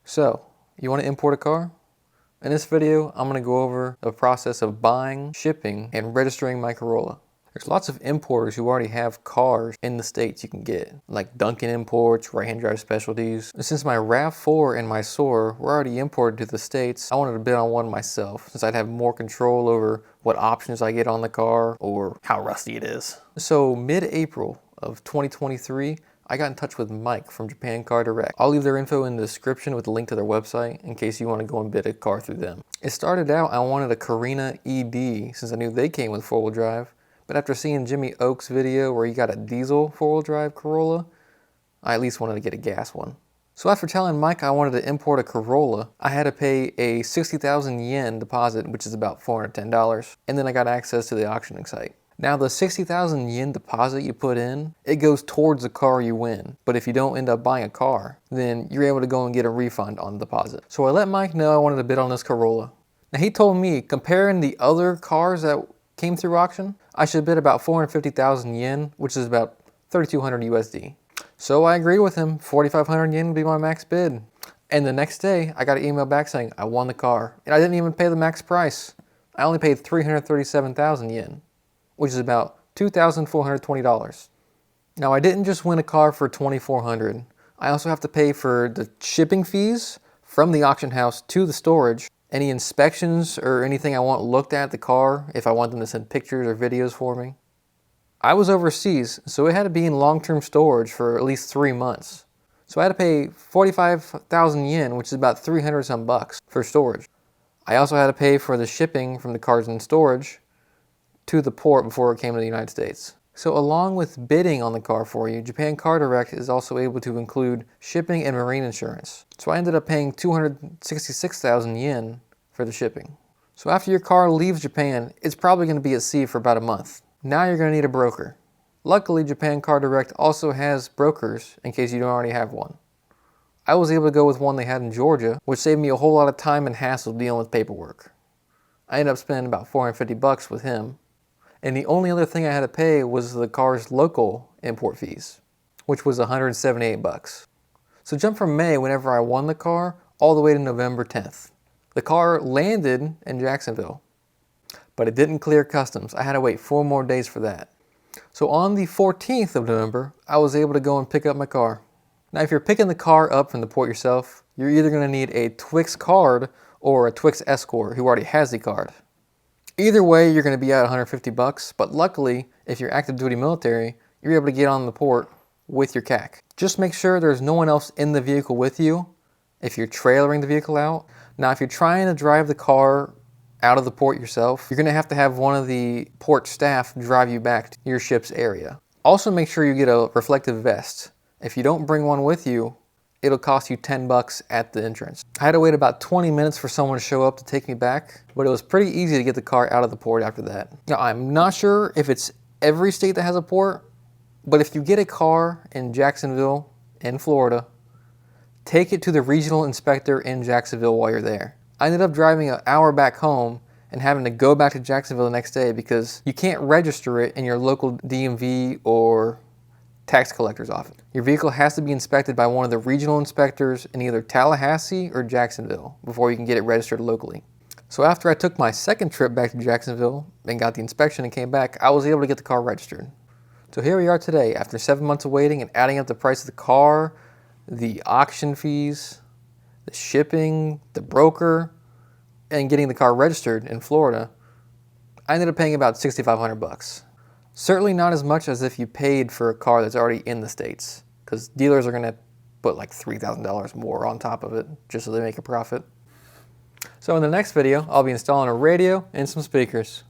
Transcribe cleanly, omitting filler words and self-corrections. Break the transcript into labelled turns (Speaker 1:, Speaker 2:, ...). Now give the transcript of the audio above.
Speaker 1: So, you want to import a car? In this video, I'm going to go over the process of buying, shipping, and registering my Corolla. There's lots of importers who already have cars in the States you can get, like Duncan Imports, Right Hand Drive Specialties. And since my RAV4 and my Soar were already imported to the States, I wanted to bid on one myself, since I'd have more control over what options I get on the car or how rusty it is. So mid-April of 2023, I got in touch with Mike from Japan Car Direct. I'll leave their info in the description with a link to their website in case you want to go and bid a car through them. It started out I wanted a Carina ED since I knew they came with four-wheel drive, but after seeing Jimmy Oak's video where he got a diesel four-wheel drive Corolla, I at least wanted to get a gas one. So after telling Mike I wanted to import a Corolla, I had to pay a 60,000 yen deposit, which is about $410, and then I got access to the auctioning site. Now the 60,000 yen deposit you put in, it goes towards the car you win. But if you don't end up buying a car, then you're able to go and get a refund on the deposit. So I let Mike know I wanted to bid on this Corolla. Now he told me, comparing the other cars that came through auction, I should bid about 450,000 yen, which is about 3,200 USD. So I agreed with him, 4,500 yen would be my max bid. And the next day, I got an email back saying I won the car. And I didn't even pay the max price. I only paid 337,000 yen. Which is about $2,420. Now I didn't just win a car for $2,400. I also have to pay for the shipping fees from the auction house to the storage, any inspections or anything I want looked at the car if I want them to send pictures or videos for me. I was overseas, so it had to be in long-term storage for at least 3 months. So I had to pay 45,000 yen, which is about 300 some bucks for storage. I also had to pay for the shipping from the cars in storage to the port before it came to the United States. So along with bidding on the car for you, Japan Car Direct is also able to include shipping and marine insurance. So I ended up paying 266,000 yen for the shipping. So after your car leaves Japan, it's probably going to be at sea for about a month. Now you're going to need a broker. Luckily, Japan Car Direct also has brokers in case you don't already have one. I was able to go with one they had in Georgia, which saved me a whole lot of time and hassle dealing with paperwork. I ended up spending about 450 bucks with him. And the only other thing I had to pay was the car's local import fees, which was 178 bucks. So jump from May, whenever I won the car, all the way to November 10th. The car landed in Jacksonville, but it didn't clear customs. I had to wait 4 more days for that. So on the 14th of November, I was able to go and pick up my car. Now if you're picking the car up from the port yourself, you're either going to need a Twix card or a Twix Escort who already has the card. Either way, you're going to be at 150 bucks, but luckily, if you're active duty military, you're able to get on the port with your CAC. Just make sure there's no one else in the vehicle with you if you're trailering the vehicle out. Now, if you're trying to drive the car out of the port yourself, you're going to have one of the port staff drive you back to your ship's area. Also, make sure you get a reflective vest. If you don't bring one with you, it'll cost you 10 bucks at the entrance. I had to wait about 20 minutes for someone to show up to take me back, but it was pretty easy to get the car out of the port after that. Now, I'm not sure if it's every state that has a port, but if you get a car in Jacksonville, in Florida, take it to the regional inspector in Jacksonville while you're there. I ended up driving an hour back home and having to go back to Jacksonville the next day because you can't register it in your local DMV or tax collector's office. Your vehicle has to be inspected by one of the regional inspectors in either Tallahassee or Jacksonville before you can get it registered locally. So after I took my second trip back to Jacksonville and got the inspection and came back, I was able to get the car registered. So here we are today, after 7 months of waiting and adding up the price of the car, the auction fees, the shipping, the broker, and getting the car registered in Florida. I ended up paying about 6,500 bucks. Certainly not as much as if you paid for a car that's already in the States, because dealers are going to put like $3,000 more on top of it just so they make a profit. So in the next video, I'll be installing a radio and some speakers.